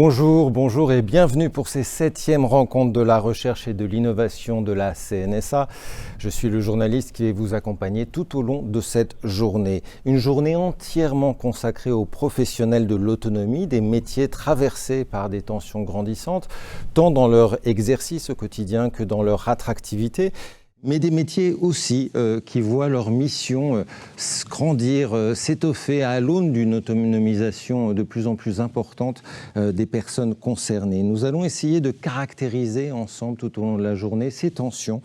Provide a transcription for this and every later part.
Bonjour et bienvenue pour ces 7e rencontres de la recherche et de l'innovation de la CNSA. Je suis le journaliste qui va vous accompagner tout au long de cette journée. Une journée entièrement consacrée aux professionnels de l'autonomie, des métiers traversés par des tensions grandissantes, tant dans leur exercice au quotidien que dans leur attractivité. Mais des métiers aussi qui voient leur mission grandir, s'étoffer à l'aune d'une autonomisation de plus en plus importante des personnes concernées. Nous allons essayer de caractériser ensemble tout au long de la journée ces tensions,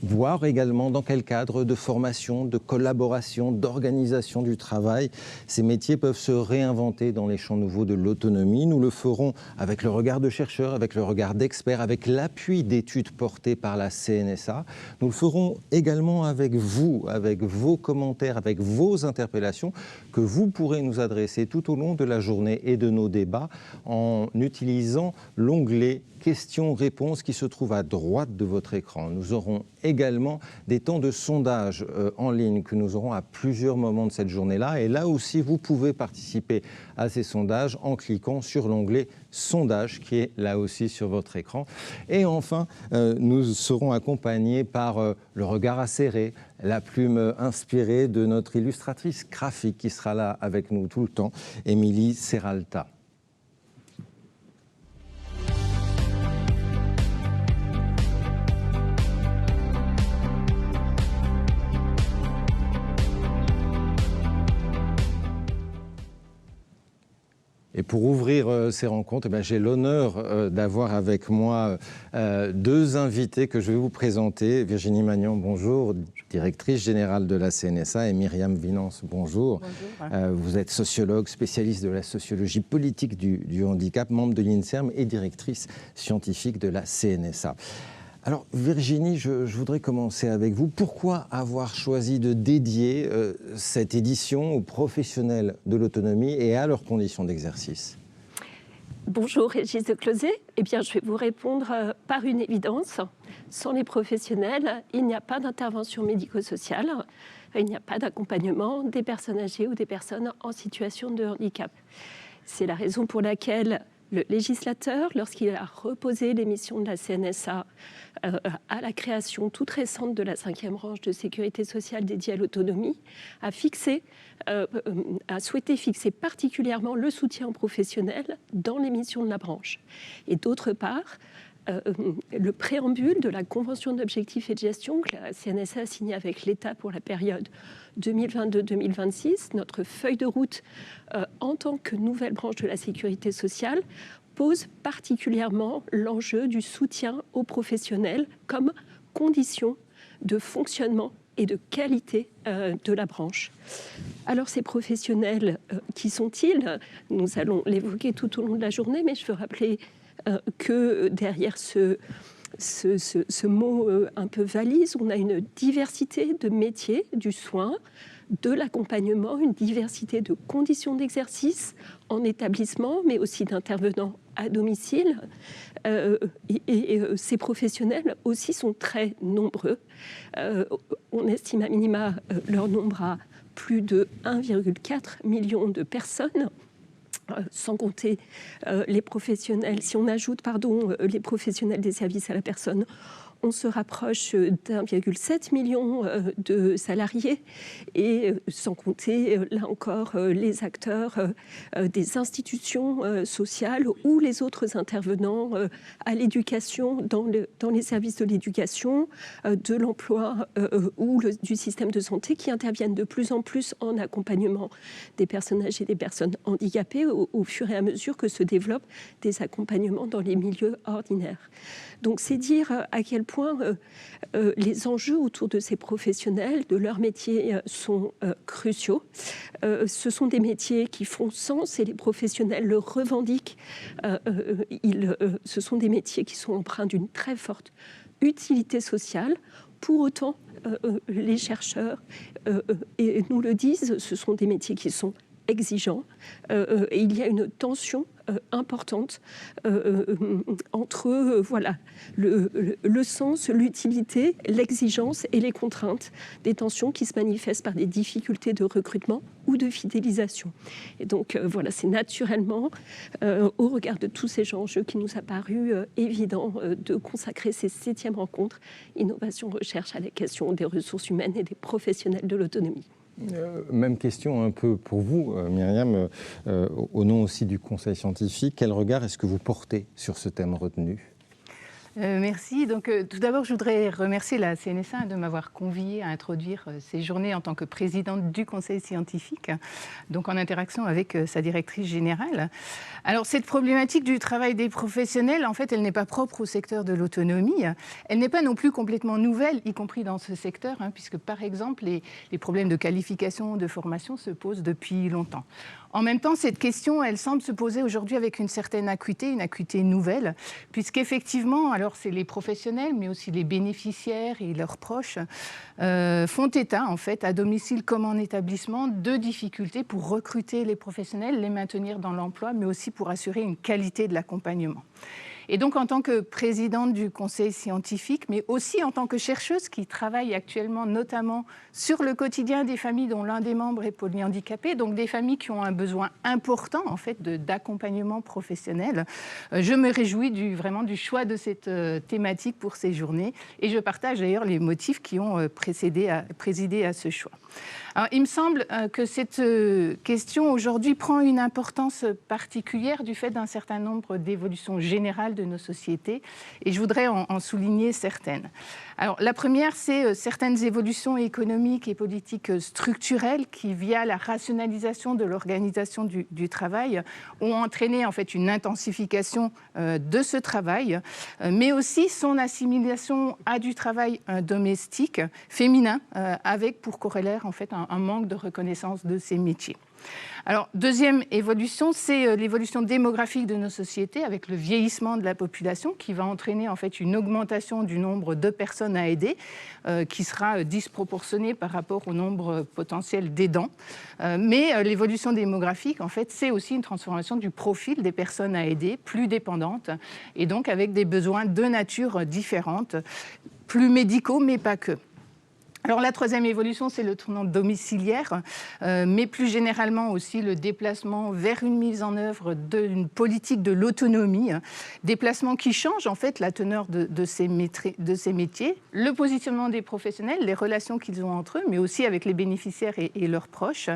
voir également dans quel cadre de formation, de collaboration, d'organisation du travail, ces métiers peuvent se réinventer dans les champs nouveaux de l'autonomie. Nous le ferons avec le regard de chercheurs, avec le regard d'experts, avec l'appui d'études portées par la CNSA. Nous le ferons également avec vous, avec vos commentaires, avec vos interpellations que vous pourrez nous adresser tout au long de la journée et de nos débats en utilisant l'onglet questions-réponses qui se trouve à droite de votre écran. Nous aurons également des temps de sondage en ligne que nous aurons à plusieurs moments de cette journée-là. Et là aussi, vous pouvez participer à ces sondages en cliquant sur l'onglet sondage qui est là aussi sur votre écran. Et enfin, nous serons accompagnés par le regard acéré, la plume inspirée de notre illustratrice graphique qui sera là avec nous tout le temps, Émilie Serralta. Et pour ouvrir ces rencontres, j'ai l'honneur d'avoir avec moi deux invités que je vais vous présenter. Virginie Magnan, bonjour, directrice générale de la CNSA, et Myriam Vinance, bonjour. Bonjour. Vous êtes sociologue, spécialiste de la sociologie politique du handicap, membre de l'INSERM et directrice scientifique de la CNSA. Alors Virginie, je voudrais commencer avec vous. Pourquoi avoir choisi de dédier cette édition aux professionnels de l'autonomie et à leurs conditions d'exercice ? Bonjour Régis de Closet. Eh bien, je vais vous répondre par une évidence. Sans les professionnels, il n'y a pas d'intervention médico-sociale, il n'y a pas d'accompagnement des personnes âgées ou des personnes en situation de handicap. C'est la raison pour laquelle le législateur, lorsqu'il a reposé les missions de la CNSA à la création toute récente de la 5e branche de sécurité sociale dédiée à l'autonomie, a souhaité fixer particulièrement le soutien aux professionnels dans les missions de la branche. Et d'autre part, le préambule de la convention d'objectifs et de gestion que la CNSA a signée avec l'État pour la période 2022-2026, notre feuille de route en tant que nouvelle branche de la sécurité sociale, pose particulièrement l'enjeu du soutien aux professionnels comme condition de fonctionnement et de qualité de la branche. Alors ces professionnels, qui sont-ils ? Nous allons l'évoquer tout au long de la journée, mais je veux rappeler que derrière ce mot un peu valise, on a une diversité de métiers du soin, de l'accompagnement, une diversité de conditions d'exercice en établissement, mais aussi d'intervenants à domicile. Et ces professionnels aussi sont très nombreux. On estime à minima leur nombre à plus de 1,4 million de personnes. Sans compter les professionnels, si on ajoute les professionnels des services à la personne, on se rapproche d'1,7 million de salariés et sans compter, là encore, les acteurs des institutions sociales ou les autres intervenants à l'éducation, dans les services de l'éducation, de l'emploi ou du système de santé qui interviennent de plus en plus en accompagnement des personnes âgées et des personnes handicapées au fur et à mesure que se développent des accompagnements dans les milieux ordinaires. Donc c'est dire à quel point les enjeux autour de ces professionnels, de leur métier, sont cruciaux. Ce sont des métiers qui font sens et les professionnels le revendiquent. Ce sont des métiers qui sont empreints d'une très forte utilité sociale. Pour autant, les chercheurs et nous le disent, ce sont des métiers qui sont exigeants et il y a une tension importante entre voilà, le sens, l'utilité, l'exigence et les contraintes, des tensions qui se manifestent par des difficultés de recrutement ou de fidélisation. Et donc voilà, c'est naturellement, au regard de tous ces enjeux, qui nous a paru évident de consacrer ces 7e rencontres Innovation Recherche à la question des ressources humaines et des professionnels de l'autonomie. Même question un peu pour vous, Myriam, au nom aussi du Conseil scientifique. Quel regard est-ce que vous portez sur ce thème retenu ? Merci. Donc, tout d'abord, je voudrais remercier la CNSA de m'avoir conviée à introduire ces journées en tant que présidente du Conseil scientifique, donc en interaction avec sa directrice générale. Alors, cette problématique du travail des professionnels, en fait, elle n'est pas propre au secteur de l'autonomie. Elle n'est pas non plus complètement nouvelle, y compris dans ce secteur, puisque, par exemple, les problèmes de qualification, de formation se posent depuis longtemps. En même temps, cette question, elle semble se poser aujourd'hui avec une certaine acuité, une acuité nouvelle, puisqu'effectivement, alors c'est les professionnels, mais aussi les bénéficiaires et leurs proches, font état, en fait, à domicile comme en établissement, de difficultés pour recruter les professionnels, les maintenir dans l'emploi, mais aussi pour assurer une qualité de l'accompagnement. Et donc, en tant que présidente du Conseil scientifique, mais aussi en tant que chercheuse qui travaille actuellement notamment sur le quotidien des familles dont l'un des membres est polyhandicapé, donc des familles qui ont un besoin important en fait d'accompagnement professionnel, je me réjouis vraiment du choix de cette thématique pour ces journées et je partage d'ailleurs les motifs qui ont présidé à ce choix. Alors, il me semble que cette question aujourd'hui prend une importance particulière du fait d'un certain nombre d'évolutions générales de nos sociétés et je voudrais en souligner certaines. Alors, la première, c'est certaines évolutions économiques et politiques structurelles qui, via la rationalisation de l'organisation du travail, ont entraîné en fait une intensification de ce travail, mais aussi son assimilation à du travail domestique féminin, avec pour corollaire en fait un manque de reconnaissance de ces métiers. Alors, deuxième évolution, c'est l'évolution démographique de nos sociétés avec le vieillissement de la population qui va entraîner en fait une augmentation du nombre de personnes à aider qui sera disproportionnée par rapport au nombre potentiel d'aidants. Mais l'évolution démographique, en fait, c'est aussi une transformation du profil des personnes à aider, plus dépendantes et donc avec des besoins de nature différente, plus médicaux, mais pas que. Alors la troisième évolution, c'est le tournant domiciliaire, mais plus généralement aussi le déplacement vers une mise en œuvre d'une politique de l'autonomie, déplacement qui change en fait la teneur de ces métiers, le positionnement des professionnels, les relations qu'ils ont entre eux, mais aussi avec les bénéficiaires et leurs proches,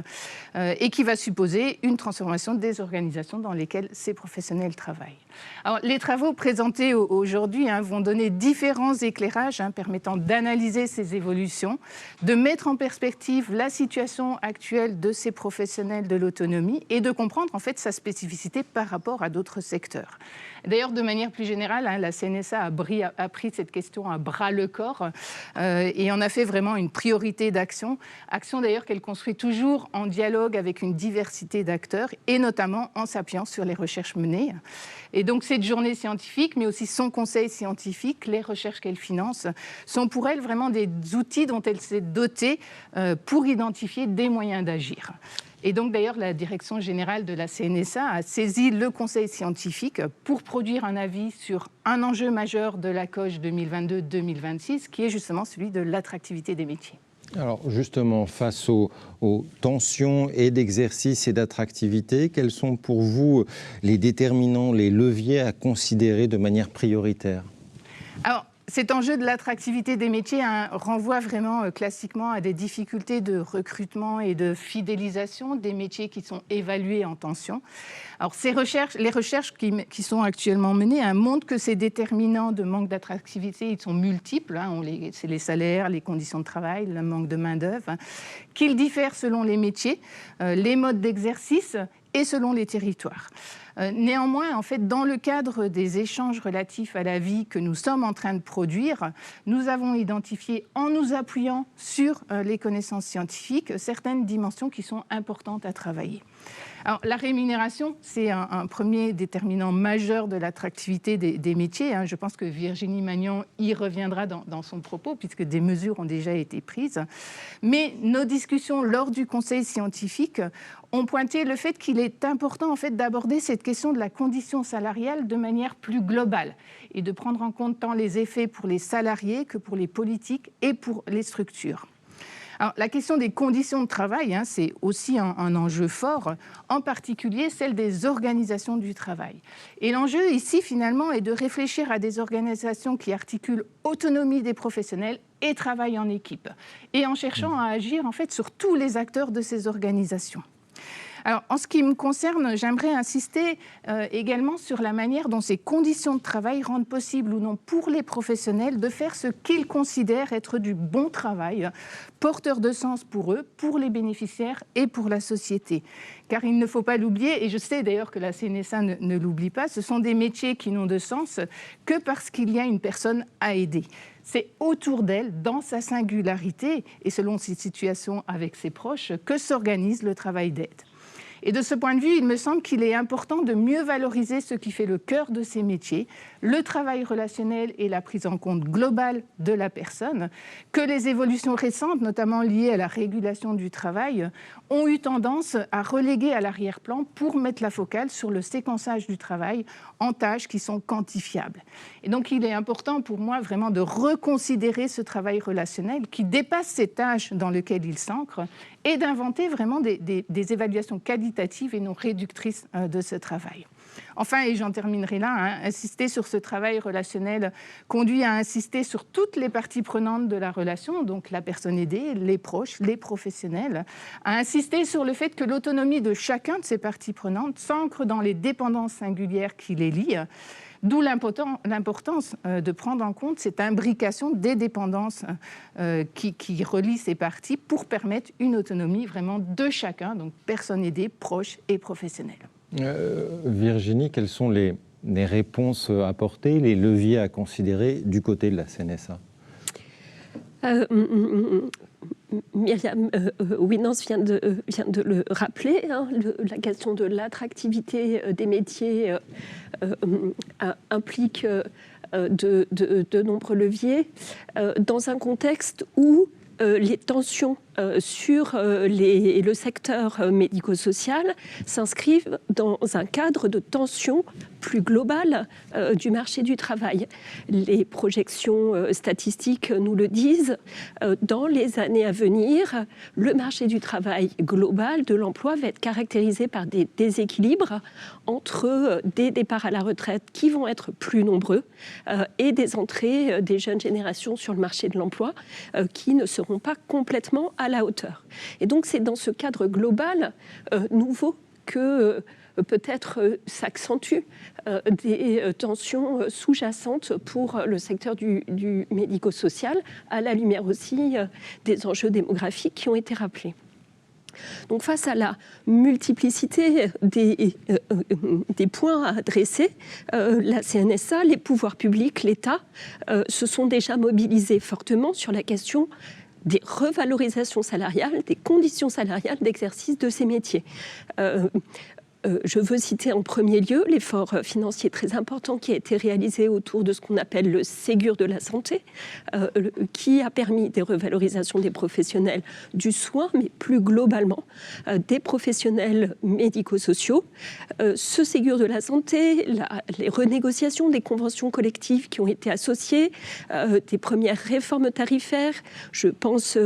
et qui va supposer une transformation des organisations dans lesquelles ces professionnels travaillent. Alors, les travaux présentés aujourd'hui vont donner différents éclairages permettant d'analyser ces évolutions, de mettre en perspective la situation actuelle de ces professionnels de l'autonomie et de comprendre en fait sa spécificité par rapport à d'autres secteurs. D'ailleurs, de manière plus générale, la CNSA a pris cette question à bras-le-corps et en a fait vraiment une priorité d'action. Action d'ailleurs qu'elle construit toujours en dialogue avec une diversité d'acteurs et notamment en s'appuyant sur les recherches menées. Et donc cette journée scientifique, mais aussi son conseil scientifique, les recherches qu'elle finance, sont pour elle vraiment des outils dont elle s'est dotée pour identifier des moyens d'agir. Et donc d'ailleurs, la direction générale de la CNSA a saisi le conseil scientifique pour produire un avis sur un enjeu majeur de la COG 2022-2026, qui est justement celui de l'attractivité des métiers. Alors justement, face aux tensions et d'exercice et d'attractivité, quels sont pour vous les déterminants, les leviers à considérer de manière prioritaire ? Alors, cet enjeu de l'attractivité des métiers renvoie vraiment classiquement à des difficultés de recrutement et de fidélisation des métiers qui sont évalués en tension. Alors, les recherches qui sont actuellement menées montrent que ces déterminants de manque d'attractivité ils sont multiples. C'est les salaires, les conditions de travail, le manque de main-d'œuvre, qu'ils diffèrent selon les métiers, les modes d'exercice et selon les territoires. Néanmoins, en fait, dans le cadre des échanges relatifs à la vie que nous sommes en train de produire, nous avons identifié, en nous appuyant sur les connaissances scientifiques, certaines dimensions qui sont importantes à travailler. Alors, la rémunération, c'est un premier déterminant majeur de l'attractivité des métiers. Je pense que Virginie Magnan y reviendra dans son propos, puisque des mesures ont déjà été prises. Mais nos discussions lors du conseil scientifique ont pointé le fait qu'il est important en fait, d'aborder cette question de la condition salariale de manière plus globale et de prendre en compte tant les effets pour les salariés que pour les politiques et pour les structures. Alors, la question des conditions de travail, c'est aussi un enjeu fort, en particulier celle des organisations du travail. Et l'enjeu ici, finalement, est de réfléchir à des organisations qui articulent autonomie des professionnels et travail en équipe, et en cherchant à agir en fait sur tous les acteurs de ces organisations. Alors, en ce qui me concerne, j'aimerais insister également sur la manière dont ces conditions de travail rendent possible ou non pour les professionnels de faire ce qu'ils considèrent être du bon travail, porteur de sens pour eux, pour les bénéficiaires et pour la société. Car il ne faut pas l'oublier, et je sais d'ailleurs que la CNSA ne l'oublie pas, ce sont des métiers qui n'ont de sens que parce qu'il y a une personne à aider. C'est autour d'elle, dans sa singularité et selon ses situations avec ses proches, que s'organise le travail d'aide. Et de ce point de vue, il me semble qu'il est important de mieux valoriser ce qui fait le cœur de ces métiers, le travail relationnel et la prise en compte globale de la personne, que les évolutions récentes, notamment liées à la régulation du travail, ont eu tendance à reléguer à l'arrière-plan pour mettre la focale sur le séquençage du travail en tâches qui sont quantifiables. Et donc, il est important pour moi vraiment de reconsidérer ce travail relationnel qui dépasse ces tâches dans lesquelles il s'ancre et d'inventer vraiment des évaluations qualitatives et non réductrices de ce travail. Enfin, et j'en terminerai là, insister sur ce travail relationnel conduit à insister sur toutes les parties prenantes de la relation, donc la personne aidée, les proches, les professionnels, à insister sur le fait que l'autonomie de chacun de ces parties prenantes s'ancre dans les dépendances singulières qui les lient, d'où l'importance de prendre en compte cette imbrication des dépendances qui relient ces parties pour permettre une autonomie vraiment de chacun, donc personne aidée, proche et professionnelle. Virginie, quelles sont les réponses apportées, les leviers à considérer du côté de la CNSA ? Myriam Winans vient de le rappeler, la question de l'attractivité des métiers implique de nombreux leviers dans un contexte où les tensions sur le secteur médico-social s'inscrivent dans un cadre de tension plus globale du marché du travail. Les projections statistiques nous le disent. Dans les années à venir, le marché du travail global de l'emploi va être caractérisé par des déséquilibres entre des départs à la retraite qui vont être plus nombreux et des entrées des jeunes générations sur le marché de l'emploi qui ne seront pas complètement à la hauteur. Et donc c'est dans ce cadre global nouveau que peut-être s'accentuent des tensions sous-jacentes pour le secteur du médico-social, à la lumière aussi des enjeux démographiques qui ont été rappelés. Donc face à la multiplicité des points à adresser, la CNSA, les pouvoirs publics, l'État se sont déjà mobilisés fortement sur la question des revalorisations salariales, des conditions salariales d'exercice de ces métiers. Je veux citer en premier lieu l'effort financier très important qui a été réalisé autour de ce qu'on appelle le Ségur de la santé, qui a permis des revalorisations des professionnels du soin, mais plus globalement des professionnels médico-sociaux. Ce Ségur de la santé, les renégociations des conventions collectives qui ont été associées, des premières réformes tarifaires, je pense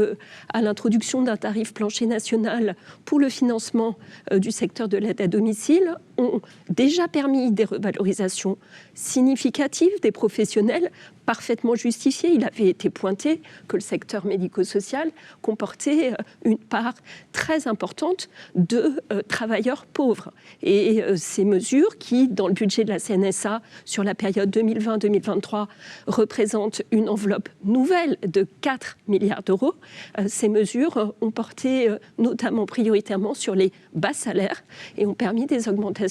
à l'introduction d'un tarif plancher national pour le financement du secteur de l'aide à domicile, ont déjà permis des revalorisations significatives des professionnels, parfaitement justifiées. Il avait été pointé que le secteur médico-social comportait une part très importante de travailleurs pauvres. Et ces mesures qui, dans le budget de la CNSA, sur la période 2020-2023, représentent une enveloppe nouvelle de 4 milliards d'euros, ces mesures ont porté notamment prioritairement sur les bas salaires et ont permis des augmentations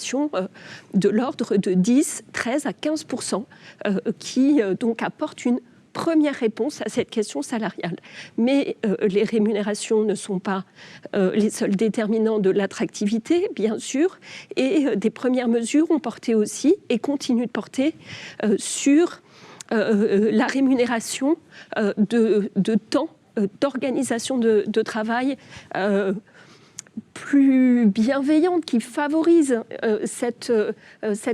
de l'ordre de 10, 13 à 15%, qui donc apportent une première réponse à cette question salariale. Mais les rémunérations ne sont pas les seuls déterminants de l'attractivité, bien sûr, et des premières mesures ont porté aussi et continuent de porter sur la rémunération de temps d'organisation de travail plus bienveillante, qui favorise cette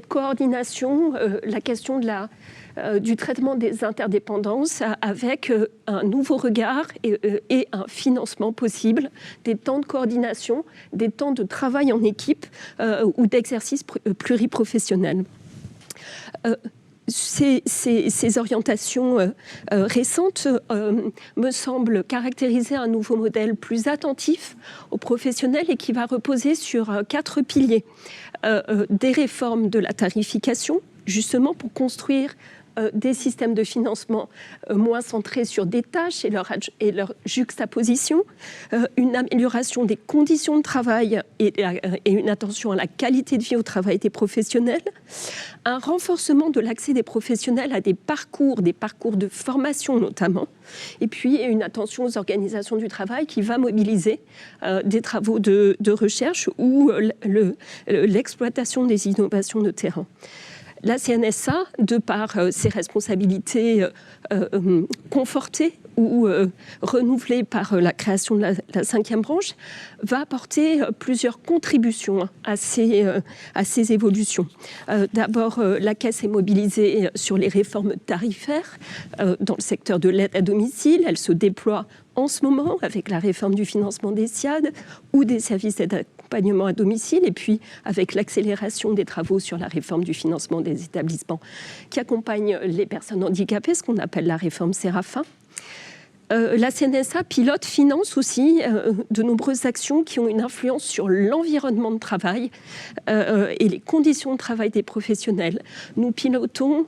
coordination, la question du traitement des interdépendances avec un nouveau regard et un financement possible, des temps de coordination, des temps de travail en équipe ou d'exercice pluriprofessionnel. Ces orientations récentes me semblent caractériser un nouveau modèle plus attentif aux professionnels et qui va reposer sur 4 piliers. Des réformes de la tarification, justement pour construire des systèmes de financement moins centrés sur des tâches et leur juxtaposition, une amélioration des conditions de travail et une attention à la qualité de vie au travail des professionnels, un renforcement de l'accès des professionnels à des parcours de formation notamment, et puis une attention aux organisations du travail qui va mobiliser des travaux de recherche ou l'exploitation des innovations de terrain. La CNSA, de par ses responsabilités confortées ou renouvelées par la création de la 5e branche, va apporter plusieurs contributions à ces évolutions. D'abord, la Caisse est mobilisée sur les réformes tarifaires dans le secteur de l'aide à domicile. Elle se déploie en ce moment avec la réforme du financement des SIAD ou des services d'aide accompagnement à domicile, et puis avec l'accélération des travaux sur la réforme du financement des établissements qui accompagnent les personnes handicapées, ce qu'on appelle la réforme Séraphin. La CNSA pilote, finance aussi de nombreuses actions qui ont une influence sur l'environnement de travail et les conditions de travail des professionnels. Nous pilotons,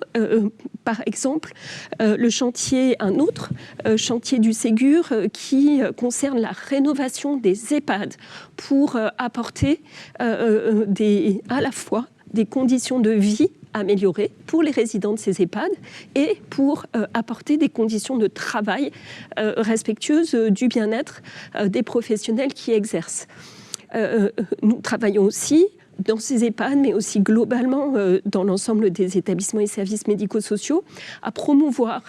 par exemple, un autre chantier du Ségur qui concerne la rénovation des EHPAD pour apporter à la fois des conditions de vie améliorées pour les résidents de ces EHPAD et pour apporter des conditions de travail respectueuses du bien-être des professionnels qui exercent. Nous travaillons aussi dans ces EHPAD, mais aussi globalement dans l'ensemble des établissements et services médico-sociaux, à promouvoir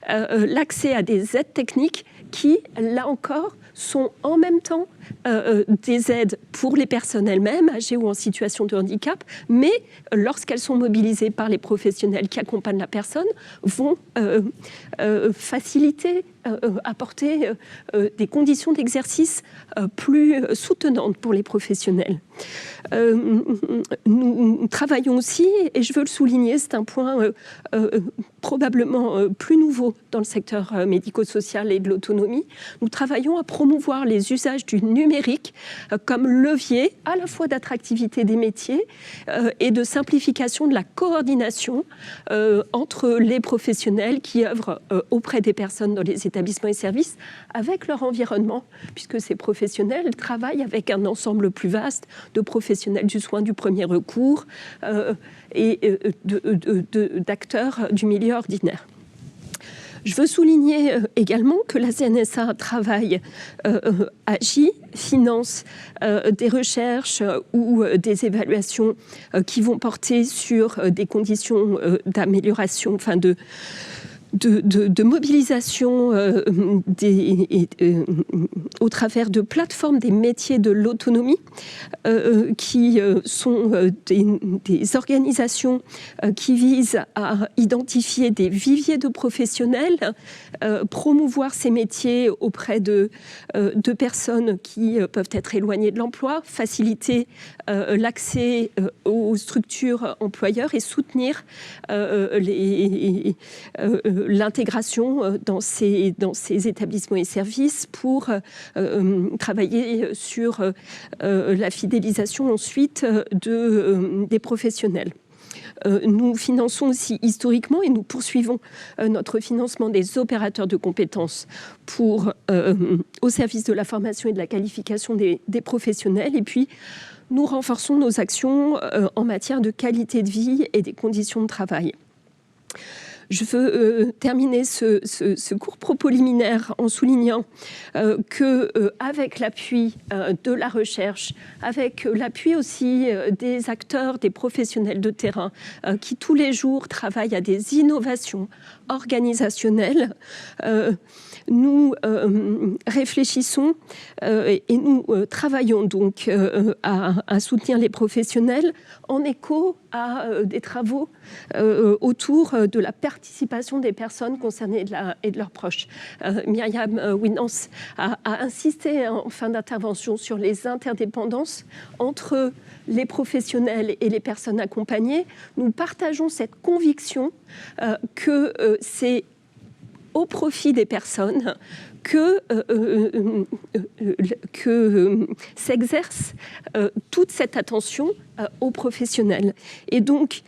l'accès à des aides techniques qui, là encore, sont en même temps des aides pour les personnes elles-mêmes, âgées ou en situation de handicap, mais lorsqu'elles sont mobilisées par les professionnels qui accompagnent la personne, vont faciliter, apporter des conditions d'exercice plus soutenantes pour les professionnels. Nous travaillons aussi, et je veux le souligner, c'est un point probablement plus nouveau dans le secteur médico-social et de l'autonomie, nous travaillons à promouvoir les usages du numérique comme levier à la fois d'attractivité des métiers et de simplification de la coordination entre les professionnels qui œuvrent auprès des personnes dans les établissements et services avec leur environnement, puisque ces professionnels travaillent avec un ensemble plus vaste de professionnels du soin du premier recours et d'acteurs du milieu ordinaire. Je veux souligner également que la CNSA travaille, agit, finance des recherches ou des évaluations qui vont porter sur des conditions d'amélioration, enfin de mobilisation au travers de plateformes des métiers de l'autonomie qui sont des organisations qui visent à identifier des viviers de professionnels, promouvoir ces métiers auprès de personnes qui peuvent être éloignées de l'emploi, faciliter l'accès aux structures employeurs et soutenir l'intégration dans ces établissements et services pour travailler sur la fidélisation ensuite des professionnels. Nous finançons aussi historiquement et nous poursuivons notre financement des opérateurs de compétences au service de la formation et de la qualification des professionnels. Et puis, nous renforçons nos actions en matière de qualité de vie et des conditions de travail. Je veux terminer ce court propos liminaire en soulignant qu'avec l'appui de la recherche, avec l'appui aussi des acteurs, des professionnels de terrain qui tous les jours travaillent à des innovations organisationnelles, nous réfléchissons et nous travaillons donc à soutenir les professionnels en écho à des travaux autour de la participation des personnes concernées et de leurs proches. Myriam Winans a insisté en fin d'intervention sur les interdépendances entre les professionnels et les personnes accompagnées. Nous partageons cette conviction que c'est au profit des personnes que s'exerce toute cette attention aux professionnels. Et donc,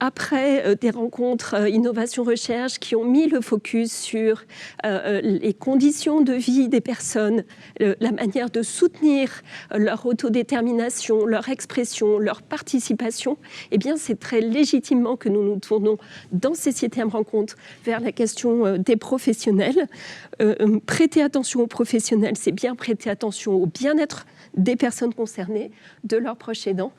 après des rencontres innovation-recherche qui ont mis le focus sur les conditions de vie des personnes, la manière de soutenir leur autodétermination, leur expression, leur participation, eh bien, c'est très légitimement que nous nous tournons dans ces 7e rencontres vers la question des professionnels. Prêter attention aux professionnels, c'est bien prêter attention au bien-être des personnes concernées, de leurs proches aidants.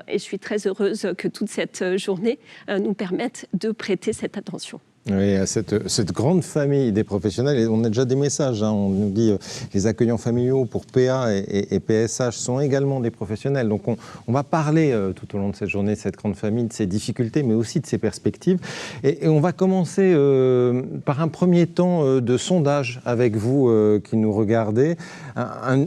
Et je suis très heureuse que toute cette journée nous permette de prêter cette attention. Oui, à cette grande famille des professionnels, et on a déjà des messages, on nous dit les accueillants familiaux pour PA et PSH sont également des professionnels. Donc on va parler tout au long de cette journée de cette grande famille, de ses difficultés, mais aussi de ses perspectives. Et on va commencer par un premier temps de sondage avec vous qui nous regardez.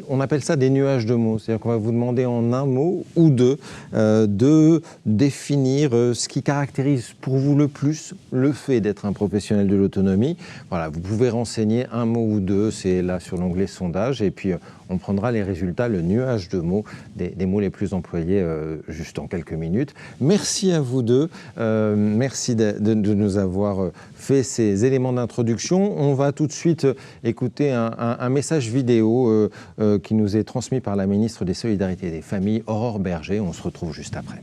On appelle ça des nuages de mots, c'est-à-dire qu'on va vous demander en un mot ou deux de définir ce qui caractérise pour vous le plus le fait d'être un professionnel de l'autonomie. Voilà, vous pouvez renseigner un mot ou deux, c'est là sur l'onglet sondage, et puis on prendra les résultats, le nuage de mots, des mots les plus employés juste en quelques minutes. Merci à vous deux, merci de nous avoir fait ces éléments d'introduction. On va tout de suite écouter un message vidéo qui nous est transmis par la ministre des Solidarités et des Familles, Aurore Bergé. On se retrouve juste après.